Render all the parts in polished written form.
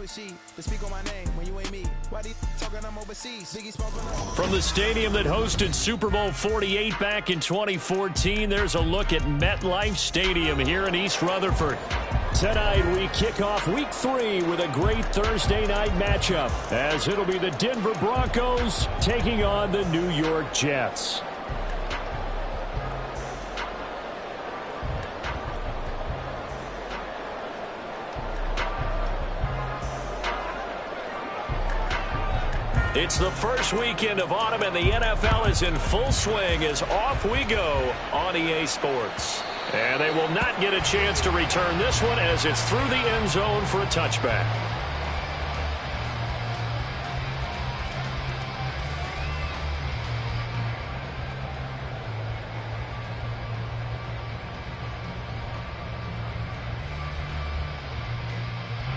From the stadium that hosted Super Bowl 48 back in 2014, there's a look at MetLife Stadium here in East Rutherford. Tonight, we kick off Week 3 with a great Thursday night matchup, as it'll be the Denver Broncos taking on the New York Jets. It's the first weekend of autumn, and the NFL is in full swing as off we go on EA Sports. And they will not get a chance to return this one as it's through the end zone for a touchback.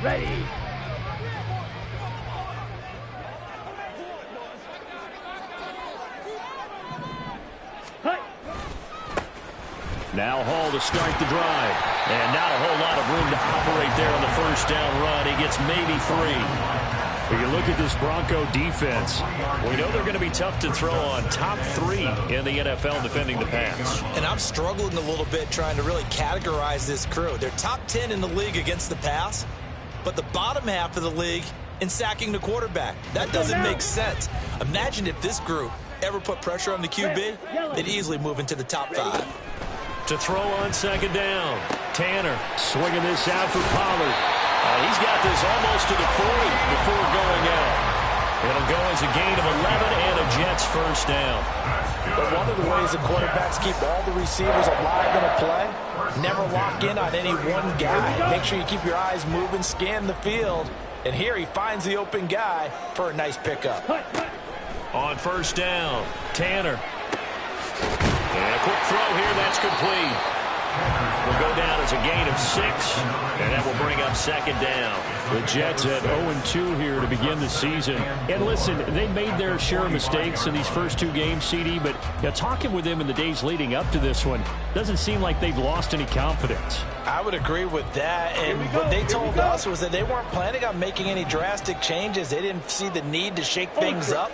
Ready. Now Hall to start the drive. And not a whole lot of room to operate there on the first down run. He gets maybe 3. When you look at this Bronco defense, we know they're going to be tough to throw on. Top 3 in the NFL defending the pass. And I'm struggling a little bit trying to really categorize this crew. They're top 10 in the league against the pass, but the bottom half of the league in sacking the quarterback. That doesn't make sense. Imagine if this group ever put pressure on the QB, they'd easily move into the top 5. To throw on second down. Tanner swinging this out for Pollard. He's got this almost to the 40 before going out. It'll go as a gain of 11 and a Jets first down. But one of the ways the quarterbacks keep all the receivers alive in a play, never lock in on any one guy. Make sure you keep your eyes moving, scan the field. And here he finds the open guy for a nice pickup. On first down, Tanner. And a quick throw here, that's complete. Will go down as a gain of 6, and that will bring up second down. The Jets at 0-2 here to begin the season. And listen, they made their share of mistakes in these first 2 games, CD, but talking with them in the days leading up to this one, doesn't seem like they've lost any confidence. I would agree with that, and what they told us was that they weren't planning on making any drastic changes. They didn't see the need to shake things up.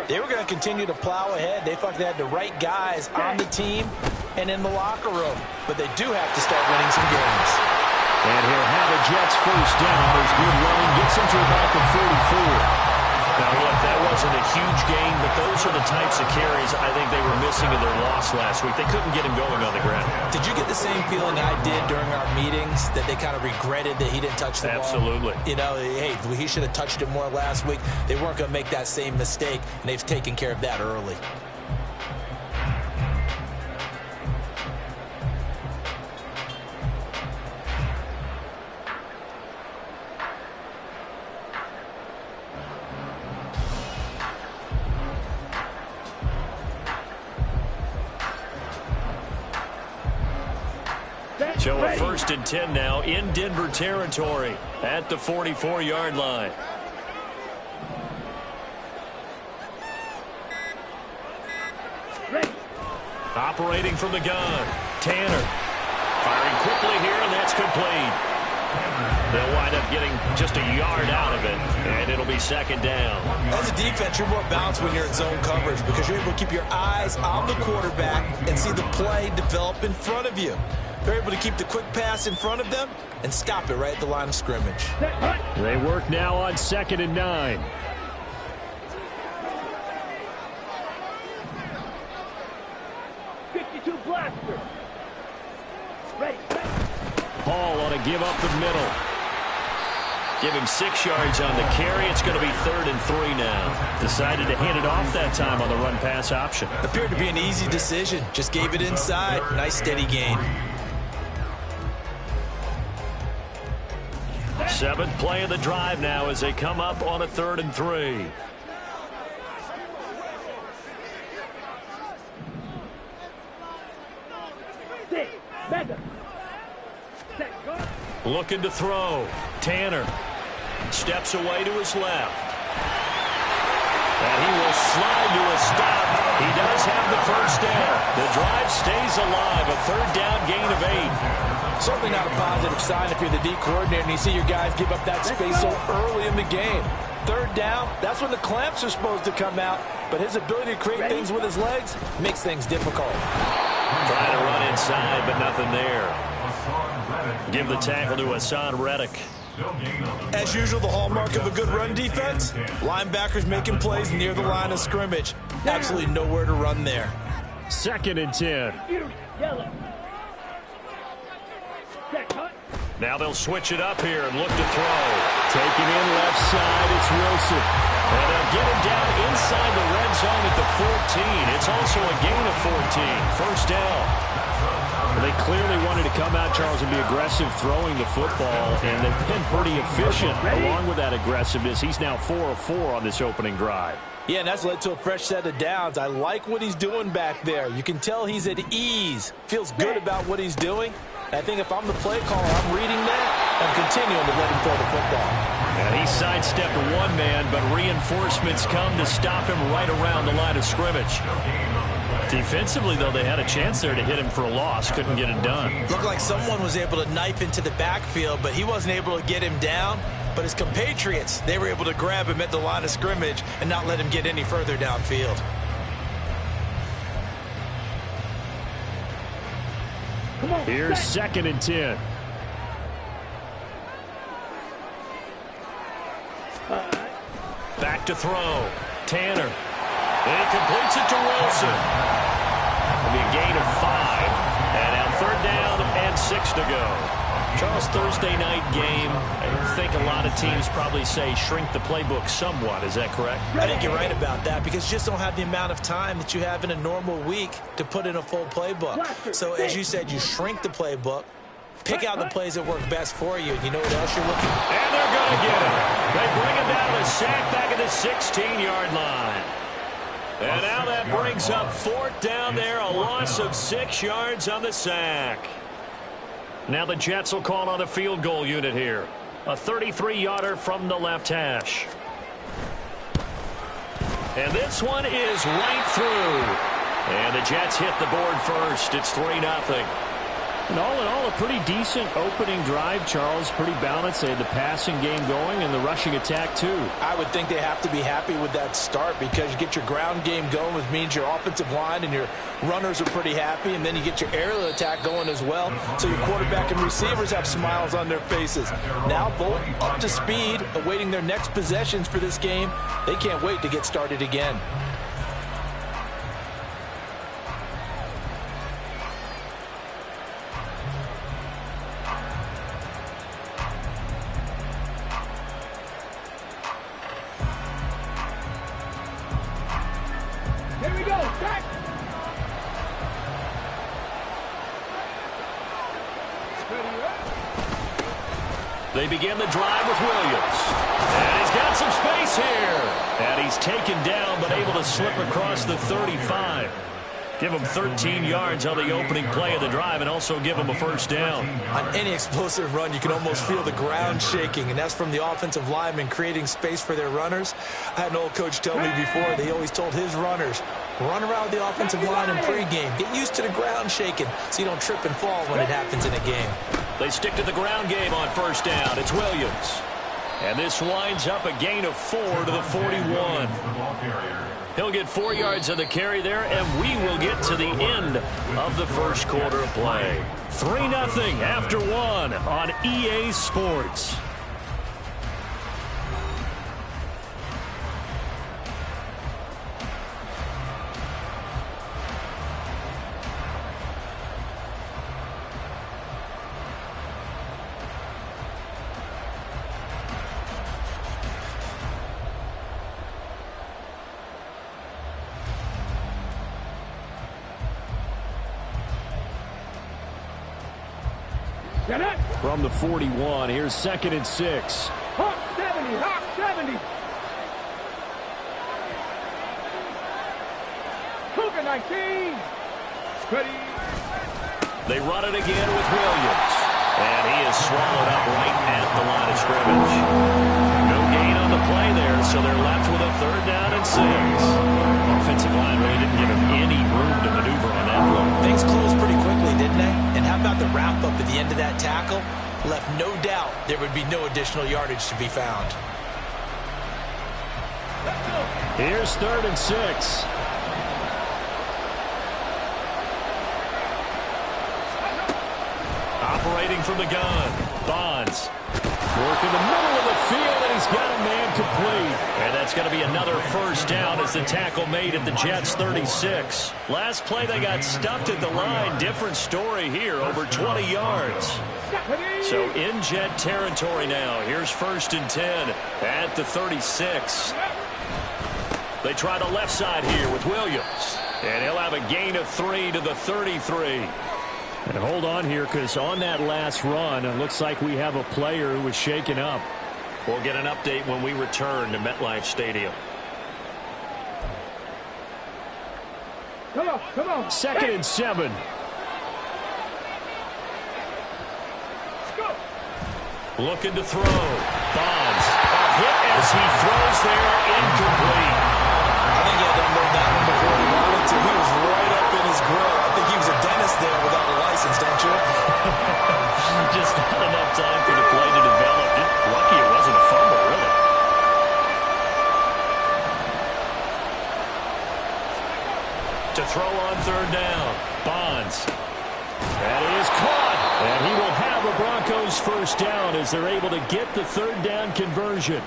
They were going to continue to plow ahead. They thought they had the right guys on the team and in the locker room, but they do have to start winning some games. And he'll have a Jets first down. There's good line, gets him to about the 44. Now, look, that wasn't a huge gain, but those are the types of carries I think they were missing in their loss last week. They couldn't get him going on the ground. Did you get the same feeling I did during our meetings, that they kind of regretted that he didn't touch the ball? Absolutely. You know, hey, he should have touched it more last week. They weren't going to make that same mistake, and they've taken care of that early. So a 1st and 10 now in Denver territory at the 44-yard line. Operating from the gun, Tanner. Firing quickly here, and that's complete. They'll wind up getting just a yard out of it, and it'll be second down. As a defense, you're more balanced when you're in zone coverage because you're able to keep your eyes on the quarterback and see the play develop in front of you. They're able to keep the quick pass in front of them and stop it right at the line of scrimmage. They work now on 2nd and 9. Hall on a give up the middle. Give him 6 yards on the carry. It's going to be 3rd and 3 now. Decided to hand it off that time on the run pass option. Appeared to be an easy decision. Just gave it inside. Nice steady gain. 7th play of the drive now as they come up on a 3rd and 3. Looking to throw. Tanner steps away to his left. And he will slide to a stop. He does have the first down. The drive stays alive. A 3rd down gain of 8. Certainly not a positive sign if you're the D coordinator and you see your guys give up that space so early in the game. Third down, that's when the clamps are supposed to come out, but his ability to create things with his legs makes things difficult. Trying to run inside, but nothing there. Give the tackle to Hassan Reddick. As usual, the hallmark of a good run defense, linebackers making plays near the line of scrimmage. Absolutely nowhere to run there. 2nd and 10. Now they'll switch it up here and look to throw. Taking in left side, it's Wilson. And they'll get him down inside the red zone at the 14. It's also a gain of 14. First down. They clearly wanted to come out, Charles, and be aggressive throwing the football, and they've been pretty efficient along with that aggressiveness. He's now 4 of 4 on this opening drive. Yeah, and that's led to a fresh set of downs. I like what he's doing back there. You can tell he's at ease, feels good about what he's doing. I think if I'm the play caller, I'm reading that. I'm continuing to let him throw the football. And he sidestepped one man, but reinforcements come to stop him right around the line of scrimmage. Defensively, though, they had a chance there to hit him for a loss. Couldn't get it done. Looked like someone was able to knife into the backfield, but he wasn't able to get him down. But his compatriots, they were able to grab him at the line of scrimmage and not let him get any further downfield. Here's 2nd and 10. Back to throw. Tanner. And he completes it to Wilson. It'll be a gain of 5. And now 3rd down and 6 to go. Charles, Thursday night game. I think a lot of teams probably say shrink the playbook somewhat. Is that correct? I think you're right about that because you just don't have the amount of time that you have in a normal week to put in a full playbook. So as you said, you shrink the playbook, pick out the plays that work best for you. You know what else you're looking at? And they're going to get him. They bring him down to sack back at the 16-yard line. And now that brings up 4th down there, a loss of 6 yards on the sack. Now the Jets will call on a field goal unit here. A 33-yarder from the left hash. And this one is right through. And the Jets hit the board first. It's 3-0. And all in all, a pretty decent opening drive, Charles. Pretty balanced. They had the passing game going and the rushing attack, too. I would think they have to be happy with that start because you get your ground game going, which means your offensive line and your runners are pretty happy, and then you get your aerial attack going as well. So your quarterback and receivers have smiles on their faces. Now both up to speed, awaiting their next possessions for this game. They can't wait to get started again. They begin the drive with Williams. And he's got some space here. And he's taken down, but able to slip across the 35. Give him 13 yards on the opening play of the drive and also give him a first down. On any explosive run, you can almost feel the ground shaking, and that's from the offensive linemen creating space for their runners. I had an old coach tell me before, that he always told his runners, run around with the offensive line in pregame. Get used to the ground shaking so you don't trip and fall when it happens in a game. They stick to the ground game on first down. It's Williams. And this winds up a gain of 4 to the 41. He'll get 4 yards on the carry there, and we will get to the end of the first quarter of play. 3-0 after 1 on EA Sports. From the 41, here's 2nd and 6. Hawk 70, Hawk 70. Cougar 19. Ready. They run it again with Williams. And he is swallowed up right at the line of scrimmage. No gain on the play there, so they're left with a 3rd down and 6. Offensive line really didn't give him any room to maneuver on that play. Things closed pretty quickly, didn't they? And how about the wrap-up at the end of that tackle left no doubt there would be no additional yardage to be found. Here's 3rd and 6. Operating from the gun, Bonds. Work in the middle of the field, and he's got a man complete. And that's going to be another first down as the tackle made at the Jets' 36. Last play, they got stuffed at the line. Different story here, over 20 yards. So in Jet territory now. Here's 1st and 10 at the 36. They try the left side here with Williams. And he'll have a gain of 3 to the 33. And hold on here, because on that last run, it looks like we have a player who was shaken up. We'll get an update when we return to MetLife Stadium. Come on, come on. 2nd and 7. Go. Looking to throw. Bonds. A hit as he throws there, incomplete. I think he had to unload that one before he wanted to. He was right up in his grill. I think he was a dentist there without a license, don't you? Just not enough time for the play to develop. Just lucky it wasn't a fumble, really. To throw on 3rd down. Bonds. That is caught. And he will have a Broncos first down as they're able to get the 3rd down conversion.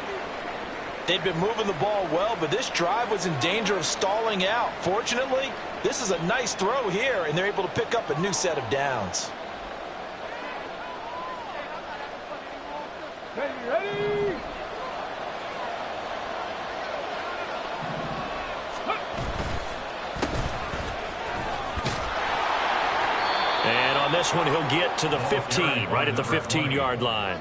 They'd been moving the ball well, but this drive was in danger of stalling out. Fortunately, this is a nice throw here, and they're able to pick up a new set of downs. Ready? And on this one, he'll get to the 15, right at the 15-yard line.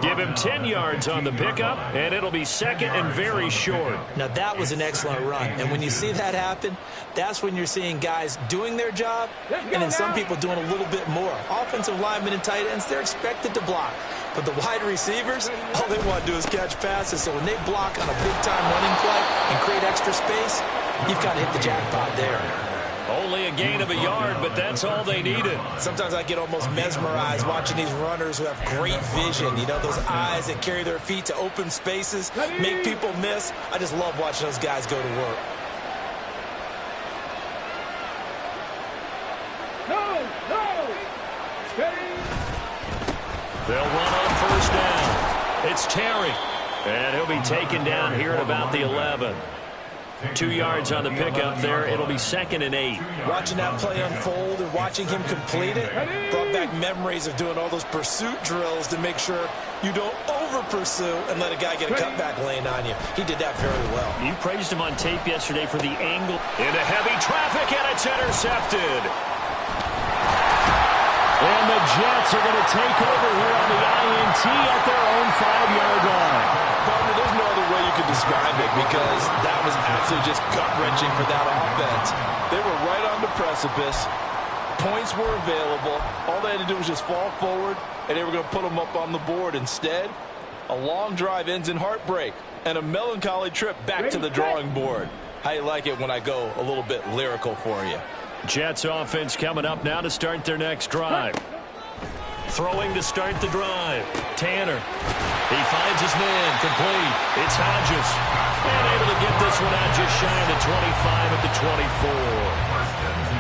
Give him 10 yards on the pickup, and it'll be 2nd and very short. Now, that was an excellent run. And when you see that happen, that's when you're seeing guys doing their job, and then some people doing a little bit more. Offensive linemen and tight ends, they're expected to block. But the wide receivers, all they want to do is catch passes. So when they block on a big-time running play and create extra space, you've got to hit the jackpot there. Only a gain of a yard, but that's all they needed. Sometimes I get almost mesmerized watching these runners who have great vision. You know, those eyes that carry their feet to open spaces, make people miss. I just love watching those guys go to work. No. Steady. They'll run on 1st down. It's Terry. And he'll be taken down here at about the 11. 2 yards on the pickup there. It'll be 2nd and 8. Watching that play unfold and watching him complete it brought back memories of doing all those pursuit drills to make sure you don't over-pursue and let a guy get a cutback lane on you. He did that very well. You praised him on tape yesterday for the angle. Into heavy traffic, and it's intercepted. And the Jets are going to take over here on the INT at their own 5-yard line. Partner, there's no other way you could describe it because that was absolutely just gut-wrenching for that offense. They were right on the precipice. Points were available. All they had to do was just fall forward, and they were going to put them up on the board. Instead, a long drive ends in heartbreak and a melancholy trip back to the drawing board. How you like it when I go a little bit lyrical for you? Jets offense coming up now to start their next drive. Throwing to start the drive. Tanner. He finds his man. Complete. It's Hodges. And able to get this one out just shy of the 25 at the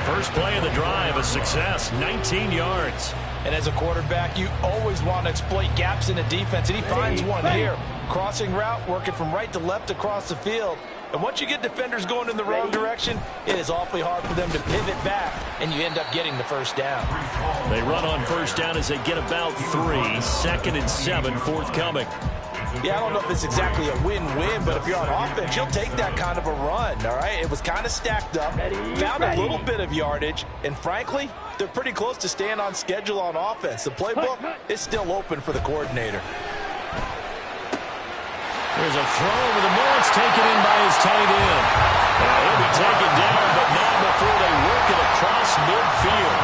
24. First play of the drive, a success. 19 yards. And as a quarterback, you always want to exploit gaps in the defense, and he finds one here. Crossing route, working from right to left across the field. And once you get defenders going in the wrong direction, it is awfully hard for them to pivot back, and you end up getting the first down. They run on first down as they get about 3. 2nd and 7 forthcoming. Yeah, I don't know if it's exactly a win-win, but if you're on offense, you'll take that kind of a run, all right? It was kind of stacked up, found a little bit of yardage, and frankly, they're pretty close to staying on schedule on offense. The playbook is still open for the coordinator. There's a throw over the middle. It's taken in by his tight end. He'll be taken down, but not before they work it across midfield.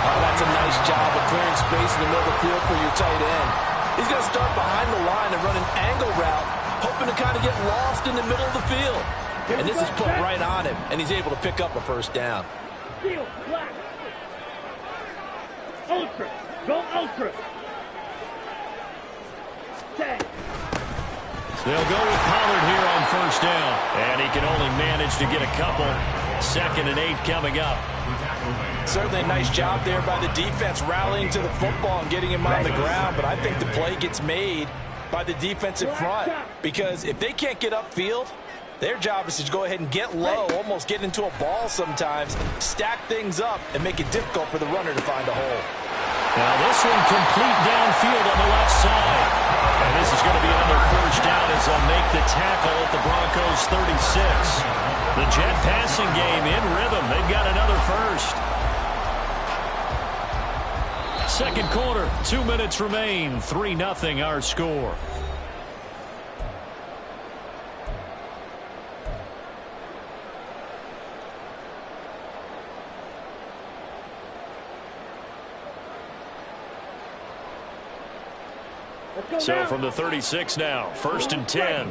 Oh, that's a nice job of clearing space in the middle of the field for your tight end. He's going to start behind the line and run an angle route, hoping to kind of get lost in the middle of the field. And this is put right on him, and he's able to pick up a first down. Field, black. Ultra. Go ultra. Set. They'll go with Pollard here on first down. And he can only manage to get a couple. 2nd and 8 coming up. Certainly a nice job there by the defense rallying to the football and getting him on the ground. But I think the play gets made by the defensive front. Because if they can't get upfield, their job is to go ahead and get low, almost get into a ball sometimes, stack things up, and make it difficult for the runner to find a hole. Now this one complete downfield on the left side. And this is going to be another first down as they'll make the tackle at the Broncos 36. The Jet passing game in rhythm. They've got another first. Second quarter, 2 minutes remain. 3-0 our score. So from the 36 now, 1st and 10.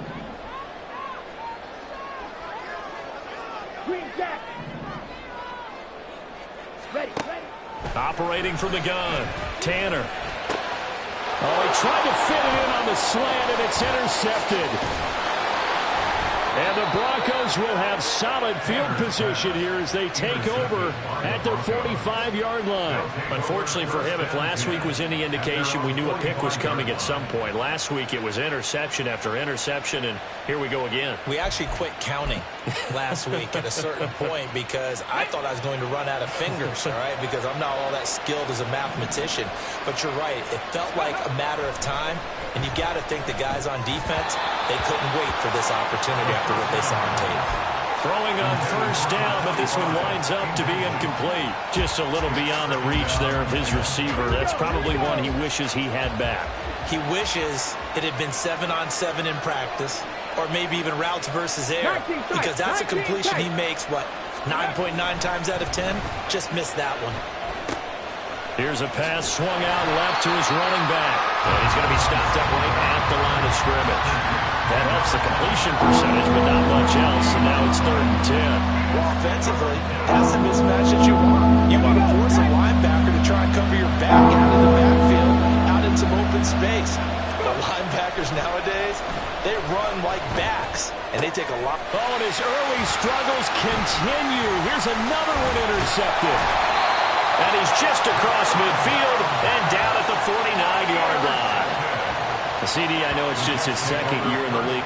Operating from the gun, Tanner. Oh, he tried to fit it in on the slant, and it's intercepted. And the Broncos will have solid field position here as they take over at their 45-yard line. Unfortunately for him, if last week was any indication, we knew a pick was coming at some point. Last week it was interception after interception, and here we go again. We actually quit counting last week at a certain point because I thought I was going to run out of fingers, all right, because I'm not all that skilled as a mathematician. But you're right. It felt like a matter of time, and you've got to think the guys on defense, they couldn't wait for this opportunity after what they saw on tape. Throwing on first down, but this one winds up to be incomplete. Just a little beyond the reach there of his receiver. That's probably one he wishes he had back. He wishes it had been 7-on-7 in practice, or maybe even routes versus air, because that's a completion he makes, what, 9.9 times out of 10? Just missed that one. Here's a pass swung out left to his running back. And he's going to be stopped up right at the line of scrimmage. That helps the completion percentage, but not much else. And now it's 3rd and 10. Well, offensively, that's the mismatch that you want. You want to force a linebacker to try and cover your back out of the backfield, out in some open space. The linebackers nowadays, they run like backs, and they take a lot. Oh, and his early struggles continue. Here's another one intercepted. And he's just across midfield and down at the 49-yard line. The CD, I know it's just his 2nd year in the league.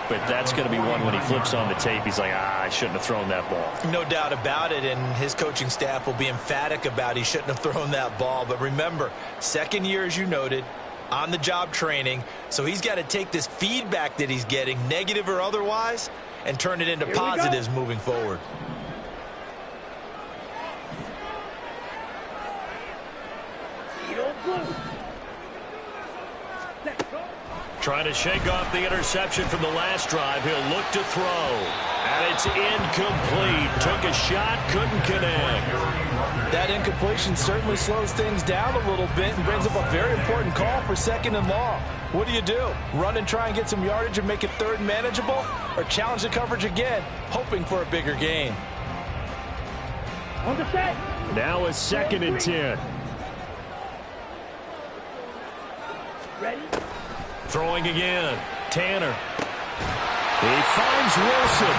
But that's going to be one when he flips on the tape, he's like, I shouldn't have thrown that ball. No doubt about it, and his coaching staff will be emphatic about he shouldn't have thrown that ball. But remember, 2nd year, as you noted, on-the-job training, so he's got to take this feedback that he's getting, negative or otherwise, and turn it into positives moving forward. Trying to shake off the interception from the last drive. He'll look to throw. And it's incomplete. Took a shot, couldn't connect. That incompletion certainly slows things down a little bit and brings up a very important call for 2nd and long. What do? Run and try and get some yardage and make it 3rd manageable? Or challenge the coverage again, hoping for a bigger gain? On the set. Now a 2nd and 10. Ready? Throwing again. Tanner. He finds Wilson.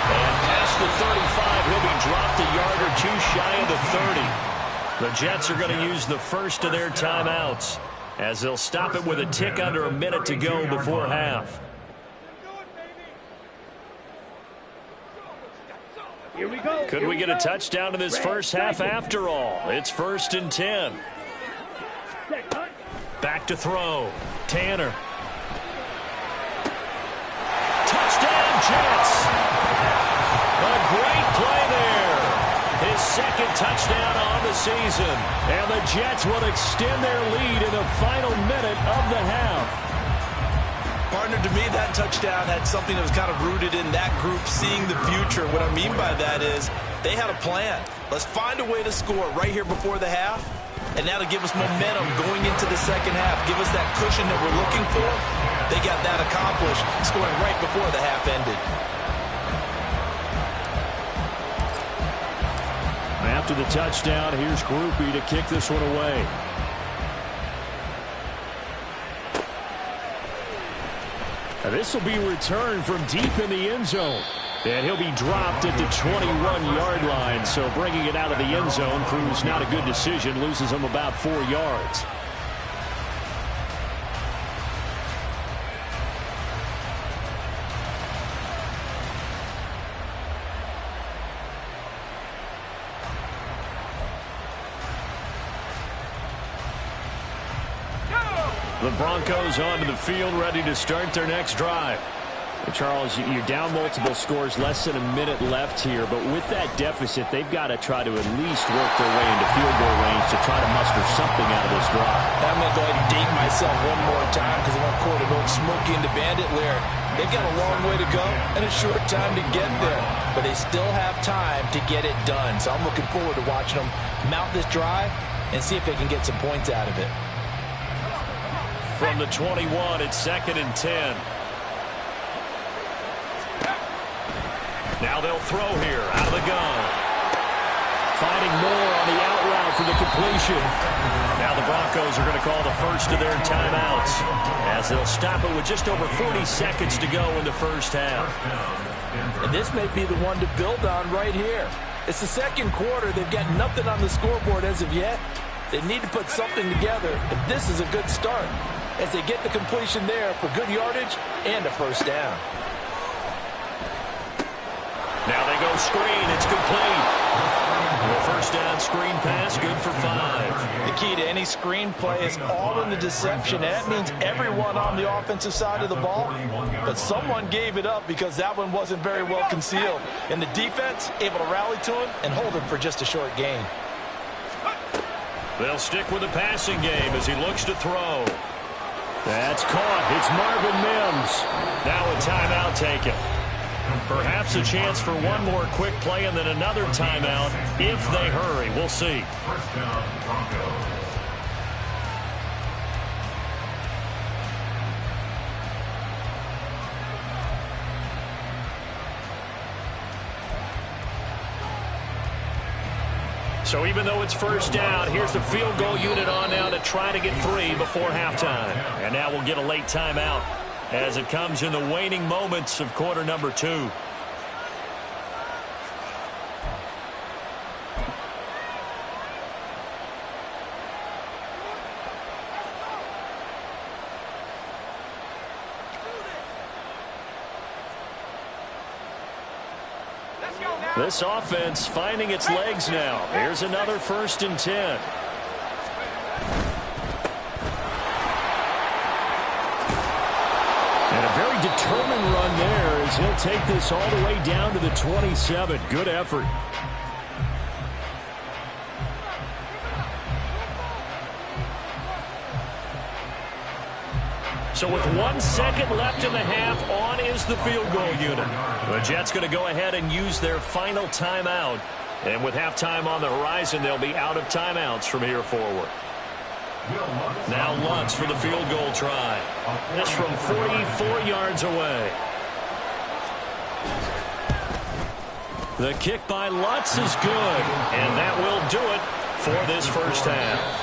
And past the 35, he'll be dropped a yard or two shy of the 30. The Jets are going to use the first of their timeouts as they'll stop it with a tick under a minute to go before half. Here we go. Could we get a touchdown in this first half after all? It's 1st and 10. Back to throw. Tanner. Jets. A great play there. His second touchdown on the season. And the Jets will extend their lead in the final minute of the half. Partner, to me, that touchdown had something that was kind of rooted in that group seeing the future. What I mean by that is they had a plan. Let's find a way to score right here before the half. And that'll give us momentum going into the second half. Give us that cushion that we're looking for. They got that accomplished, scoring right before the half ended. After the touchdown, here's Grupe to kick this one away. This will be returned from deep in the end zone. And he'll be dropped at the 21-yard line. So bringing it out of the end zone proves not a good decision. Loses him about 4 yards. The Broncos onto the field, ready to start their next drive. Charles, you're down multiple scores, less than a minute left here, but with that deficit, they've got to try to at least work their way into field goal range to try to muster something out of this drive. I'm going to go ahead and date myself one more time because I want to go smoky into Bandit Lair. They've got a long way to go and a short time to get there, but they still have time to get it done. So I'm looking forward to watching them mount this drive and see if they can get some points out of it. From the 21, it's 2nd and 10. Now they'll throw here out of the gun. Finding Moore on the out route for the completion. Now the Broncos are going to call the first of their timeouts as they'll stop it with just over 40 seconds to go in the first half. And this may be the one to build on right here. It's the second quarter. They've got nothing on the scoreboard as of yet. They need to put something together, and this is a good start as they get the completion there for good yardage and a first down. Now they go screen. It's complete. The first down screen pass, good for 5. The key to any screen play is all in the deception. And that means everyone on the offensive side of the ball. But someone gave it up because that one wasn't very well concealed. And the defense able to rally to him and hold him for just a short gain. They'll stick with the passing game as he looks to throw. That's caught. It's Marvin Mims. Now a timeout taken. Perhaps a chance for one more quick play and then another timeout if they hurry. We'll see. First down, Broncos. So even though it's first down, here's the field goal unit on now to try to get 3 before halftime. And now we'll get a late timeout as it comes in the waning moments of quarter number 2. This offense finding its legs now. Here's another 1st and 10. And a very determined run there as he'll take this all the way down to the 27. Good effort. So with 1 second left in the half, on is the field goal unit. The Jets going to go ahead and use their final timeout. And with halftime on the horizon, they'll be out of timeouts from here forward. Now Lutz for the field goal try. This from 44 yards away. The kick by Lutz is good. And that will do it for this first half.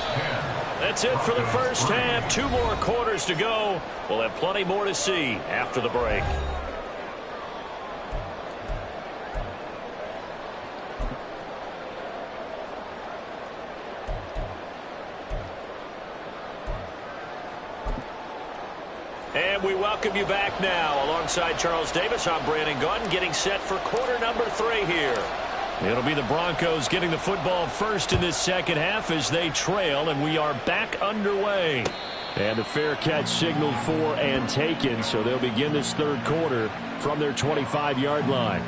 That's it for the first half. 2 more quarters to go. We'll have plenty more to see after the break. And we welcome you back now. Alongside Charles Davis, I'm Brandon Gaudin, getting set for quarter number 3 here. It'll be the Broncos getting the football first in this second half as they trail, and we are back underway. And a fair catch signaled for and taken, so they'll begin this third quarter from their 25-yard line.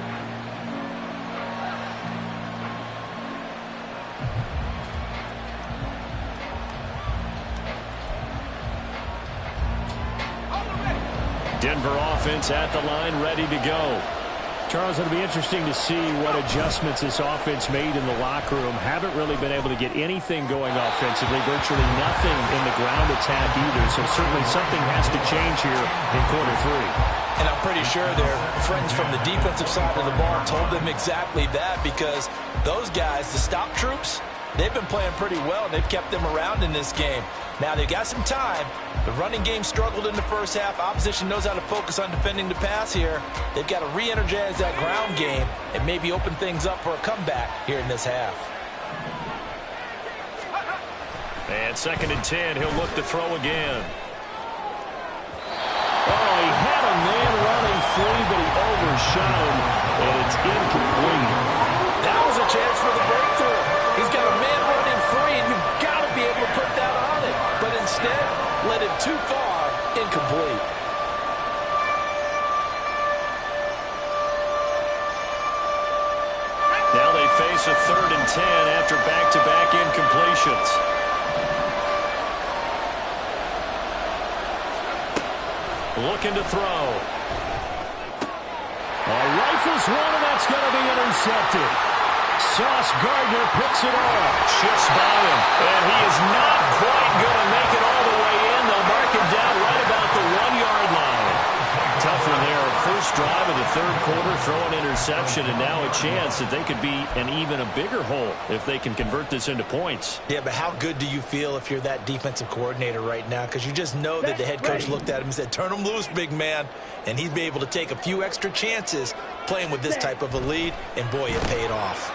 Denver offense at the line, ready to go. Charles, it'll be interesting to see what adjustments this offense made in the locker room. Haven't really been able to get anything going offensively, virtually nothing in the ground attack either. So certainly something has to change here in quarter three. And I'm pretty sure their friends from the defensive side of the ball told them exactly that, because those guys, the stop troops, they've been playing pretty well. They've kept them around in this game. Now they've got some time. The running game struggled in the first half. Opposition knows how to focus on defending the pass here. They've got to re-energize that ground game and maybe open things up for a comeback here in this half. And 2nd and 10, he'll look to throw again. Oh, he had a man running free, but he overshot him, and it's incomplete. That was a chance for the breakthrough. He's got a man running free, and you've got to be able to put that on it. But instead, led it too far, incomplete. Now they face a 3rd and 10 after back-to-back incompletions. Looking to throw. Rifles one, and that's going to be intercepted. Sauce Gardner picks it off. Shifts by him, and he is not quite going to make it all the way in. They'll mark him down right about the 1-yard line. Tough one there. First drive of the third quarter, throw an interception, and now a chance that they could be an even a bigger hole if they can convert this into points. Yeah, but how good do you feel if you're that defensive coordinator right now? Because you just know that the head coach looked at him and said, turn him loose, big man. And he'd be able to take a few extra chances playing with this type of a lead, and boy, it paid off.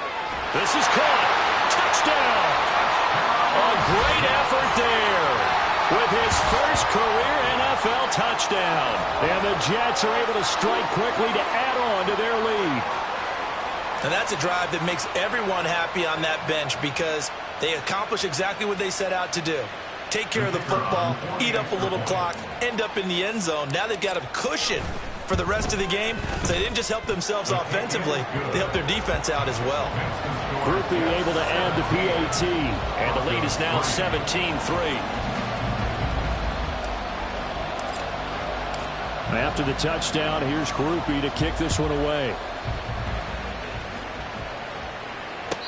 This is caught. Touchdown. A great effort there with his first career NFL touchdown. And the Jets are able to strike quickly to add on to their lead. And that's a drive that makes everyone happy on that bench, because they accomplish exactly what they set out to do. Take care of the football, eat up a little clock, end up in the end zone. Now they've got a cushion for the rest of the game, so they didn't just help themselves offensively, they helped their defense out as well. Grupe able to add the PAT, and the lead is now 17-3. After the touchdown, here's Grupe to kick this one away.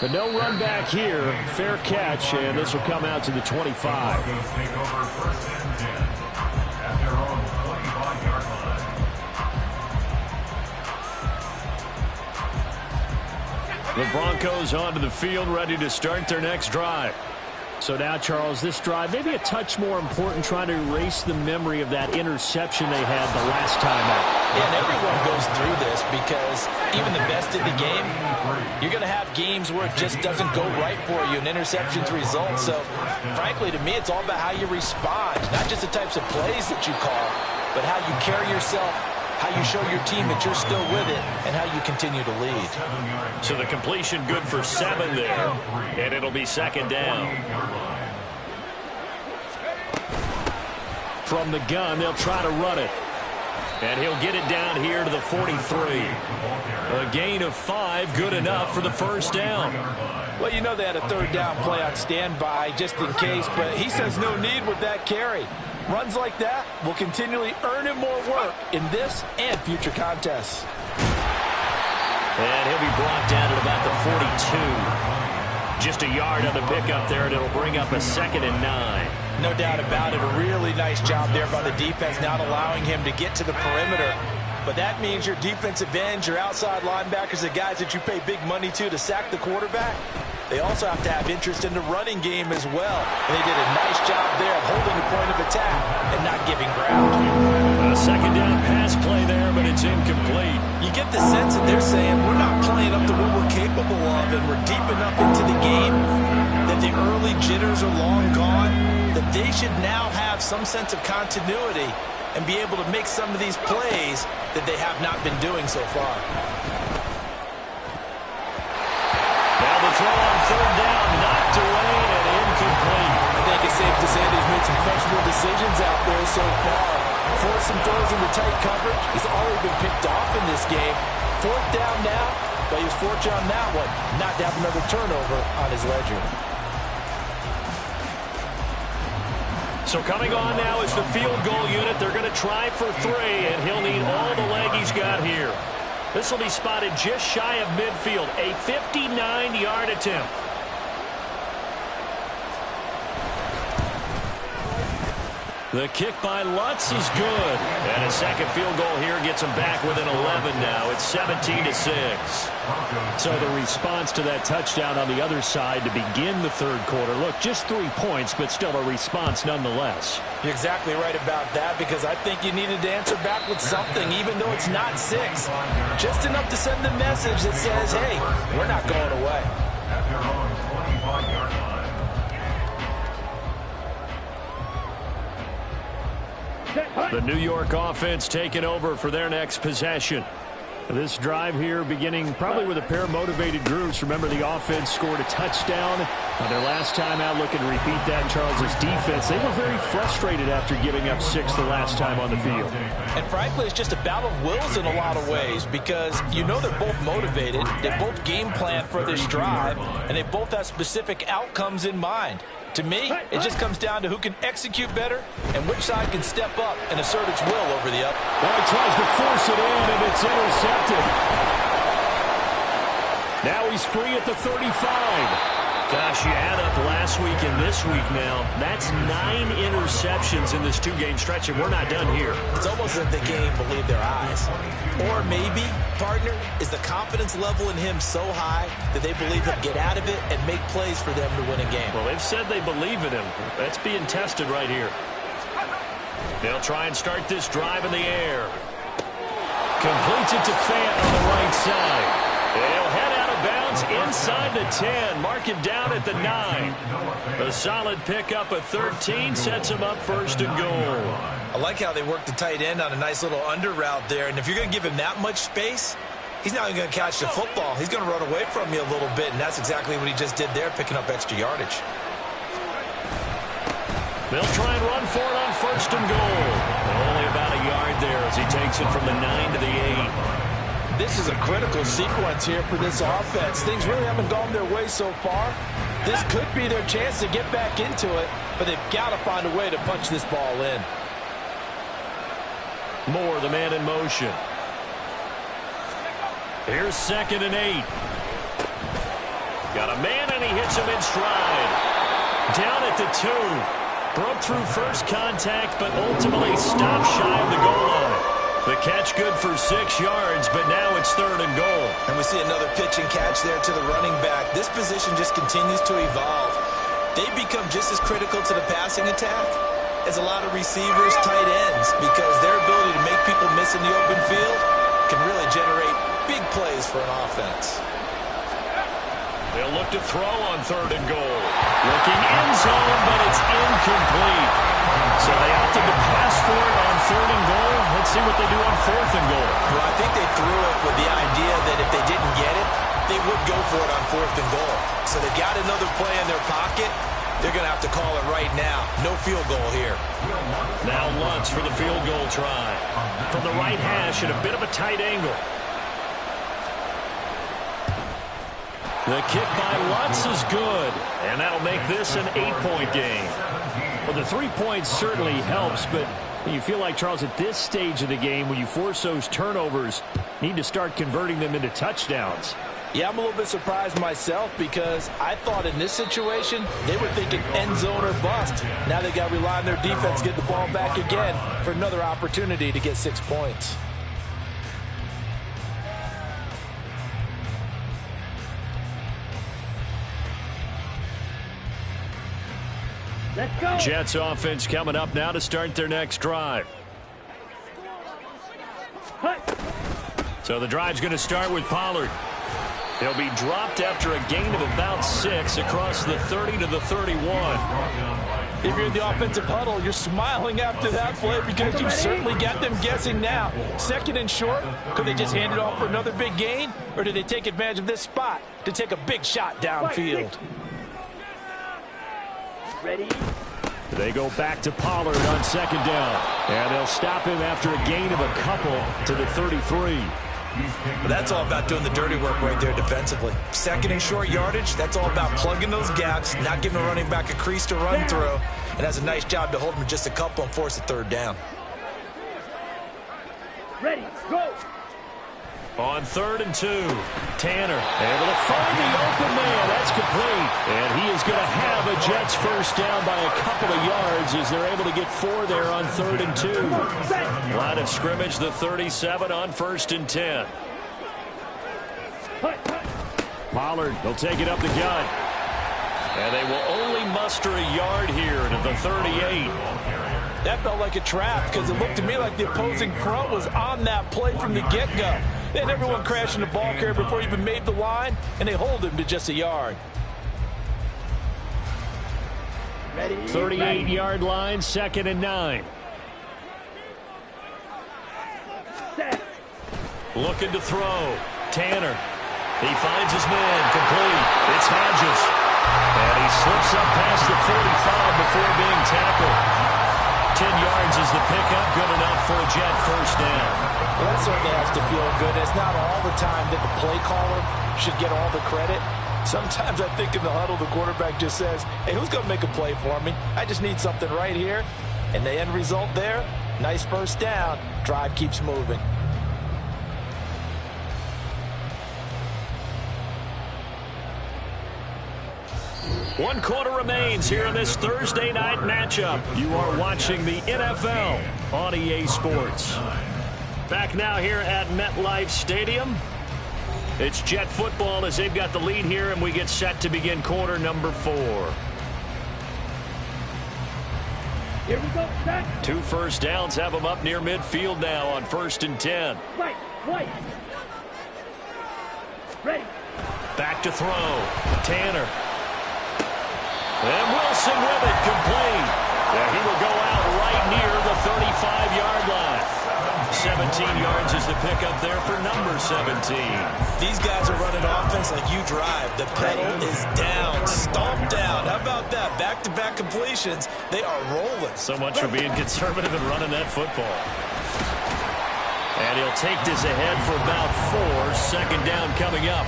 But no run back here. Fair catch, and this will come out to the 25. The Broncos onto the field, ready to start their next drive. So now, Charles, this drive maybe a touch more important, trying to erase the memory of that interception they had the last time out. Yeah, and everyone goes through this, because even the best in the game, you're going to have games where it just doesn't go right for you, and interceptions result. So, frankly, to me, it's all about how you respond, not just the types of plays that you call, but how you carry yourself, how you show your team that you're still with it, and how you continue to lead. So the completion good for 7 there, and it'll be 2nd down. From the gun, they'll try to run it. And he'll get it down here to the 43. A gain of 5, good enough for the first down. Well, you know they had a 3rd down play on standby just in case, but he says no need with that carry. Runs like that will continually earn him more work in this and future contests. And he'll be brought down at about the 42. Just a yard on the pickup there, and it'll bring up a 2nd and 9. No doubt about it. A really nice job there by the defense, not allowing him to get to the perimeter. But that means your defensive ends, your outside linebackers, the guys that you pay big money to sack the quarterback, they also have to have interest in the running game as well. And they did a nice job there of holding the point of attack and not giving ground. A 2nd down pass play there, but it's incomplete. You get the sense that they're saying we're not playing up to what we're capable of, and we're deep enough into the game that the early jitters are long gone, that they should now have some sense of continuity and be able to make some of these plays that they have not been doing so far. throw on third down, knocked away and incomplete. I think it's safe to say that he's made some questionable decisions out there so far. Forced some throws into tight coverage. He's already been picked off in this game. Fourth down now, but he was fortunate on that one not to have another turnover on his ledger. So coming on now is the field goal unit. They're going to try for 3, and he'll need all the leg he's got here. This will be spotted just shy of midfield, a 59-yard attempt. The kick by Lutz is good. And a second field goal here gets him back within 11 now. It's 17-6. So the response to that touchdown on the other side to begin the third quarter. Look, just 3 points, but still a response nonetheless. You're exactly right about that, because I think you needed to answer back with something, even though it's not 6. Just enough to send the message that says, hey, we're not going away. The New York offense taking over for their next possession. This drive here beginning probably with a pair of motivated groups. Remember, the offense scored a touchdown on their last time out. Looking to repeat that in Charles' defense. They were very frustrated after giving up 6 the last time on the field. And frankly, it's just a battle of wills in a lot of ways, because you know they're both motivated. They both game plan for this drive, and they both have specific outcomes in mind. To me, it just comes down to who can execute better and which side can step up and assert its will over the up. Well, he tries to force it in, and it's intercepted. Now he's free at the 35. Gosh, you add up last week and this week now. That's 9 interceptions in this 2-game stretch, and we're not done here. It's almost like they can't even believe their eyes. Or maybe, partner, is the confidence level in him so high that they believe he'll get out of it and make plays for them to win a game. Well, they've said they believe in him. That's being tested right here. They'll try and start this drive in the air. Completes it to Fant on the right side. They'll head out of bounds inside the 10. Mark it down at the 9. A solid pickup of 13 sets him up first and goal. I like how they work the tight end on a nice little under route there. And if you're going to give him that much space, he's not even going to catch the football. He's going to run away from you a little bit, and that's exactly what he just did there, picking up extra yardage. They'll try and run for it on first and goal. Only about a yard there as he takes it from the 9 to the 8. This is a critical sequence here for this offense. Things really haven't gone their way so far. This could be their chance to get back into it, but they've got to find a way to punch this ball in. Moore, the man in motion. Here's 2nd and 8. Got a man, and he hits him in stride. Down at the 2. Broke through first contact, but ultimately stopped shy of the goal line. The catch good for 6 yards, but now it's 3rd and goal. And we see another pitch and catch there to the running back. This position just continues to evolve. They become just as critical to the passing attack as a lot of receivers, tight ends, because their ability to make people miss in the open field can really generate big plays for an offense. They'll look to throw on 3rd and goal. Looking end zone, but it's incomplete. So they opted to pass for it on 3rd and goal. Let's see what they do on 4th and goal. Well, I think they threw it with the idea that if they didn't get it, they would go for it on 4th and goal. So they got another play in their pocket. They're going to have to call it right now. No field goal here. Now Lutz for the field goal try. From the right hash at a bit of a tight angle. The kick by Lutz is good, and that'll make this an 8-point game. Well, the 3 points certainly helps, but you feel like, Charles, at this stage of the game, when you force those turnovers, need to start converting them into touchdowns. Yeah, I'm a little bit surprised myself, because I thought in this situation, they were thinking end zone or bust. Now they got to rely on their defense, get the ball back again for another opportunity to get 6 points. Let's go. Jets offense coming up now to start their next drive. So the drive's going to start with Pollard. He'll be dropped after a gain of about 6 across the 30 to the 31. If you're in the offensive huddle, you're smiling after that play because you've certainly got them guessing now. Second and short, could they just hand it off for another big gain? Or did they take advantage of this spot to take a big shot downfield? Ready? They go back to Pollard on second down. And they'll stop him after a gain of a couple to the 33. But that's all about doing the dirty work right there defensively. Second and short yardage, that's all about plugging those gaps, not giving a running back a crease to run through, and has a nice job to hold him just a couple and force a third down. Ready, go! On 3rd and 2, Tanner able to find the open man. That's complete. And he is going to have a Jets first down by a couple of yards as they're able to get 4 there on 3rd and 2. Line of scrimmage, the 37 on 1st and 10. Pollard, they'll take it up the gut. And they will only muster a yard here to the 38. That felt like a trap because it looked to me like the opposing front was on that play from the get-go. They had everyone crashing the ball carrier before he even made the line, and they hold him to just a yard. 38-yard line, 2nd and 9. Looking to throw. Tanner. He finds his man. Complete. It's Hodges. And he slips up past the 45 before being tackled. 10 yards is the pickup. Good enough for a Jet first down. Well, that certainly has to feel good. It's not all the time that the play caller should get all the credit. Sometimes I think in the huddle, the quarterback just says, hey, who's going to make a play for me? I just need something right here. And the end result there, nice first down. Drive keeps moving. One quarter remains here in this Thursday night matchup. You are watching the NFL on EA Sports. Back now here at MetLife Stadium. It's Jet football as they've got the lead here, and we get set to begin quarter number 4. Here we go, set. 2 first downs have them up near midfield now on 1st and 10. Right. Ready. Back to throw. Tanner. And Wilson with it, complete. And he will go out right near the 35-yard line. 17 yards is the pickup there for number 17. These guys are running offense like you drive. The pedal is down, stomped down. How about that? Back-to-back completions. They are rolling. So much for being conservative and running that football. And he'll take this ahead for about 4. Second down coming up.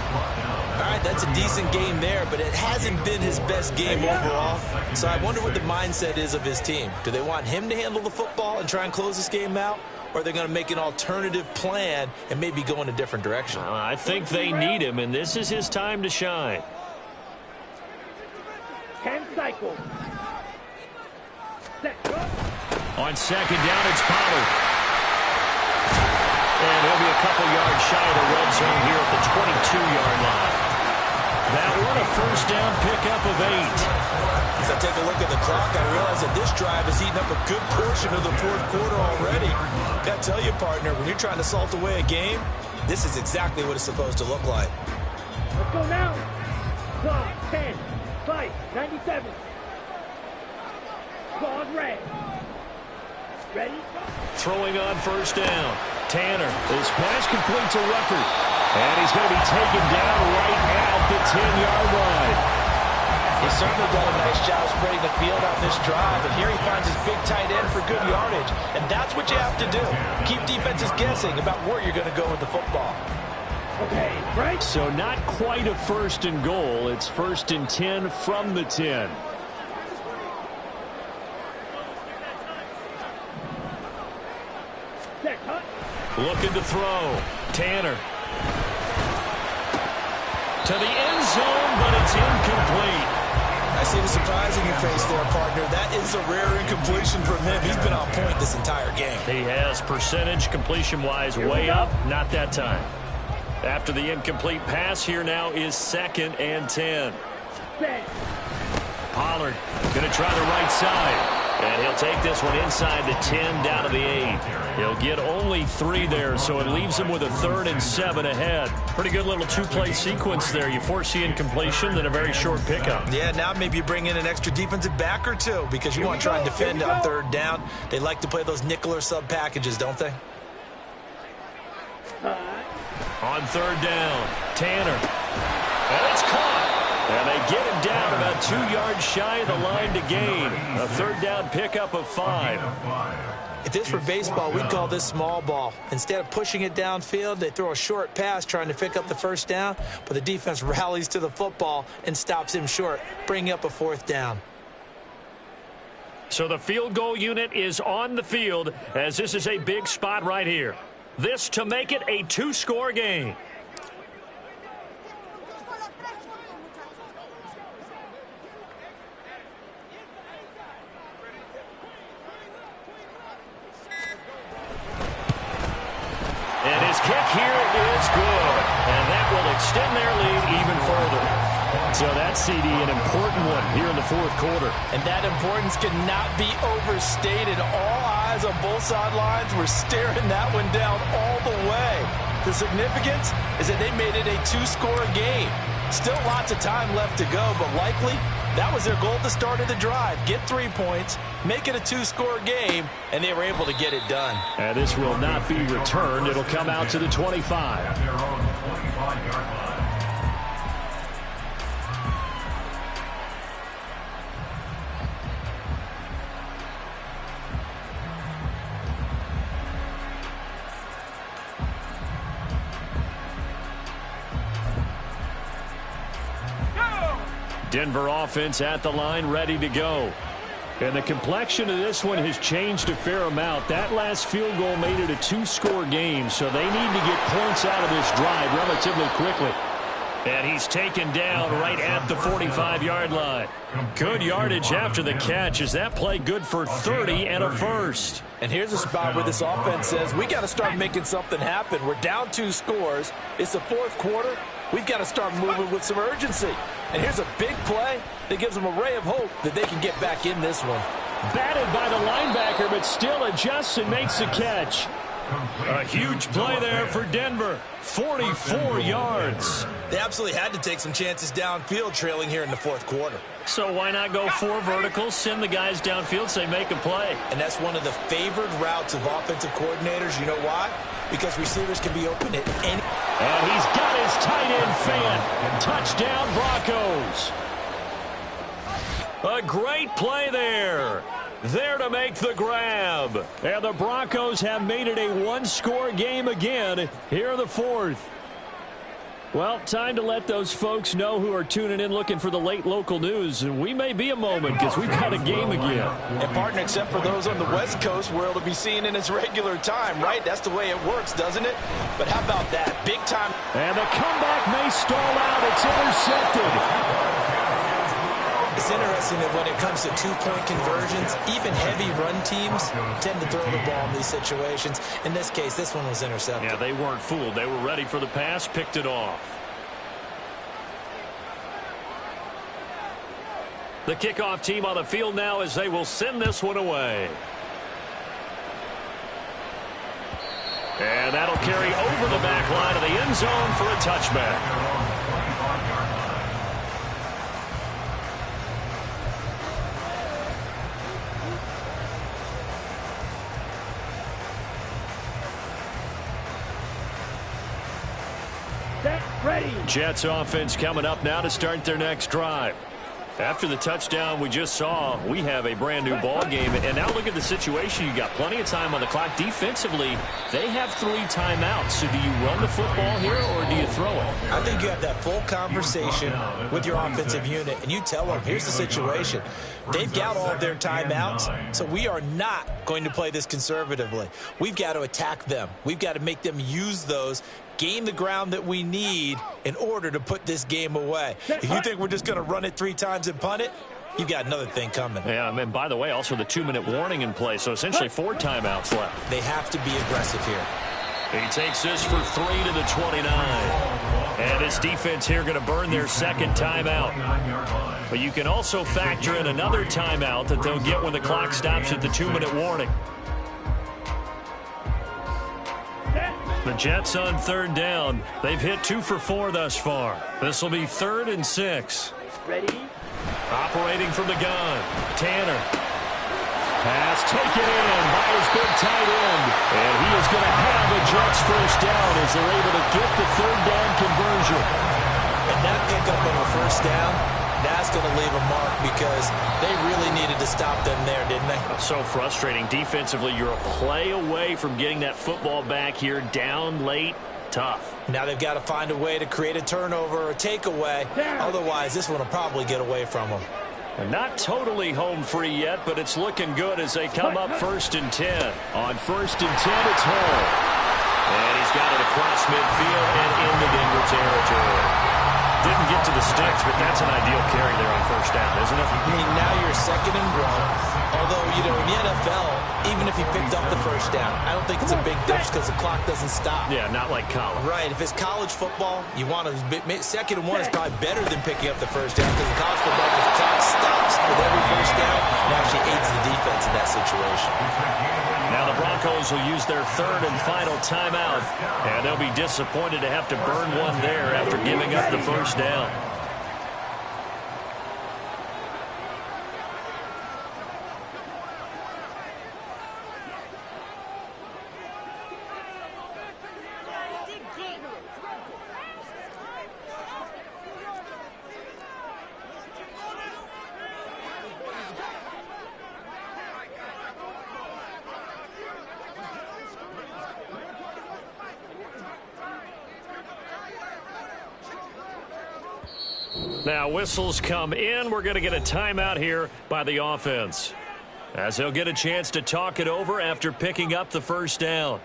All right, that's a decent game there, but it hasn't been his best game overall. So I wonder what the mindset is of his team. Do they want him to handle the football and try and close this game out? Or are they going to make an alternative plan and maybe go in a different direction? I think they need him, and this is his time to shine. 10 cycles. Set, go. On second down, it's Pollard. And he'll be a couple yards shy of the red zone here at the 22-yard line. That one a first down pickup of 8. As I take a look at the clock, I realize that this drive has eaten up a good portion of the 4th quarter already. Got to tell you, partner, when you're trying to salt away a game, this is exactly what it's supposed to look like. Let's go now. Clock, 10, 5, 97. Squad red. Ready? Throwing on first down. Tanner, his pass complete to Ruckert. And he's going to be taken down right at the 10-yard line. He's certainly done a nice job spreading the field on this drive, and here he finds his big tight end for good yardage. And that's what you have to do. Keep defenses guessing about where you're going to go with the football. Okay, right. So not quite a 1st and goal. It's 1st and 10 from the 10. Set, cut. Looking to throw. Tanner. To the end zone, but it's incomplete. I see the surprise in your face there, partner. That is a rare incompletion from him. He's been on point this entire game. He has percentage completion-wise way up. Not that time. After the incomplete pass, here now is 2nd and 10. Set. Pollard going to try the right side. And he'll take this one inside the 10, down to the 8. He'll get only 3 there, so it leaves him with a 3rd and 7 ahead. Pretty good little 2-play sequence there. You force the incompletion, then a very short pickup. Yeah, now maybe you bring in an extra defensive back or two because you want to try and defend on 3rd down. They like to play those nickel or sub packages, don't they? On 3rd down, Tanner. And it's caught. And they get him down about 2 yards shy of the line to gain. A 3rd down pickup of 5. If this were baseball, we'd call this small ball. Instead of pushing it downfield, they throw a short pass trying to pick up the 1st down, but the defense rallies to the football and stops him short, bringing up a 4th down. So the field goal unit is on the field as this is a big spot right here. This to make it a 2-score game. And his kick here is good. And that will extend their lead even further. So that's, CD, an important one here in the 4th quarter. And that importance cannot be overstated. All eyes on both sidelines were staring that one down all the way. The significance is that they made it a 2-score game. Still lots of time left to go, but likely that was their goal at the start of the drive. Get 3 points, make it a 2-score game, and they were able to get it done. And this will not be returned. It'll come out to the 25. Denver offense at the line, ready to go. And the complexion of this one has changed a fair amount. That last field goal made it a 2-score game, so they need to get points out of this drive relatively quickly. And he's taken down right at the 45-yard line. Good yardage after the catch. Is that play good for 30 and a 1st? And here's a spot where this offense says, we got to start making something happen. We're down 2 scores. It's the 4th quarter. We've got to start moving with some urgency. And here's a big play that gives them a ray of hope that they can get back in this one. Batted by the linebacker, but still adjusts and makes the catch. A huge play there for Denver. 44 yards. They absolutely had to take some chances downfield trailing here in the 4th quarter. So why not go 4 verticals, send the guys downfield, say make a play. And that's one of the favored routes of offensive coordinators. You know why? Because receivers can be open at any... And he's got his tight end fan. Touchdown, Broncos. A great play there. There to make the grab. And the Broncos have made it a 1-score game again here in the 4th. Well, time to let those folks know who are tuning in looking for the late local news. And we may be a moment because we've got a game again. And, partner, except for those on the West Coast where it'll be seen in its regular time, right? That's the way it works, doesn't it? But how about that? Big time. And the comeback may stall out. It's intercepted. It's interesting that when it comes to 2-point conversions, even heavy run teams tend to throw the ball in these situations. In this case, this one was intercepted. Yeah, they weren't fooled. They were ready for the pass, picked it off. The kickoff team on the field now as they will send this one away. And that'll carry over the back line of the end zone for a touchback. Ready. Jets offense coming up now to start their next drive. After the touchdown we just saw, we have a brand new ball game. And now look at the situation. You got plenty of time on the clock. Defensively, they have 3 timeouts. So do you run the football here or do you throw it? I think you have that full conversation with your offensive unit, and you tell them, here's the situation. They've got all of their timeouts, so we are not going to play this conservatively. We've got to attack them. We've got to make them use those, gain the ground that we need in order to put this game away. If you think we're just going to run it 3 times and punt it, you've got another thing coming. Yeah, and by the way, also the 2-minute warning in play, so essentially 4 timeouts left. They have to be aggressive here. He takes this for 3 to the 29. And this defense here going to burn their second timeout. But you can also factor in another timeout that they'll get when the clock stops at the 2-minute warning. The Jets on third down. They've hit 2 for 4 thus far. This will be 3rd and 6. Ready? Operating from the gun. Tanner. Pass taken in by his big tight end. And he is going to have a Jets first down as they're able to get the 3rd down conversion. And that pickup on a first down, that's going to leave a mark because they really needed to stop them there, didn't they? So frustrating. Defensively, you're a play away from getting that football back here down late. Tough. Now they've got to find a way to create a turnover or a takeaway. Otherwise, this one will probably get away from them. And not totally home free yet, but it's looking good as they come up 1st and 10. On 1st and 10, it's Hall. And he's got it across midfield and into Denver territory. Didn't get to the sticks, but that's an ideal carry there on 1st down, isn't it? I mean, now you're 2nd and 1. Although, you know, in the NFL, even if he picked up the 1st down, I don't think it's a big difference because the clock doesn't stop. Yeah, not like college. Right. If it's college football, you want to 2nd and 1 is probably better than picking up the 1st down because in college football, the clock stops with every 1st down, it actually aids the defense in that situation. Now the Broncos will use their 3rd and final timeout, and they'll be disappointed to have to burn one there after giving up the 1st down. Now whistles come in. We're going to get a timeout here by the offense, as they'll get a chance to talk it over after picking up the 1st down.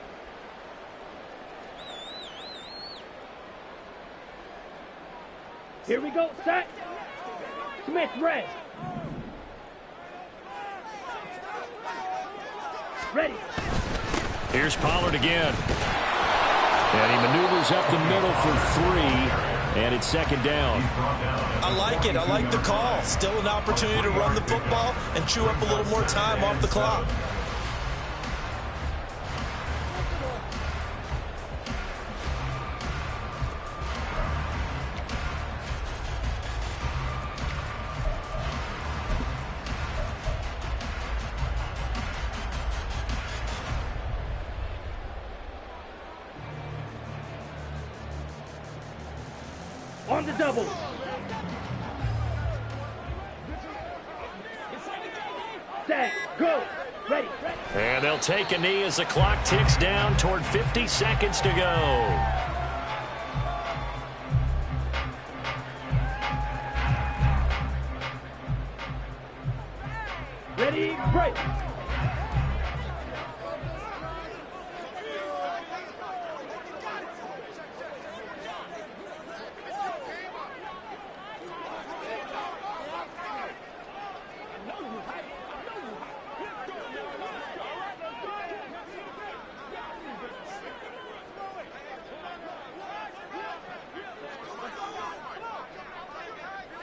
Here we go, set. Smith, red. Ready. Here's Pollard again. And he maneuvers up the middle for 3. And it's 2nd down. I like it. I like the call. Still an opportunity to run the football and chew up a little more time off the clock. On the double. Set, go. Ready. And they'll take a knee as the clock ticks down toward 50 seconds to go. Ready, break.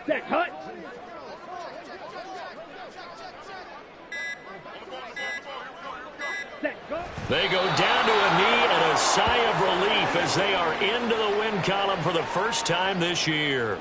Set, cut. Set, go. They go down to a knee and a sigh of relief as they are into the win column for the first time this year.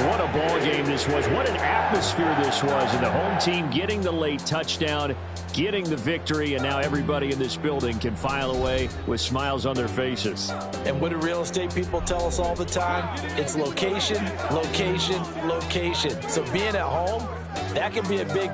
What a ball game this was. What an atmosphere this was. And the home team getting the late touchdown, getting the victory, and now everybody in this building can file away with smiles on their faces. And what do real estate people tell us all the time? It's location, location, location. So being at home, that can be a big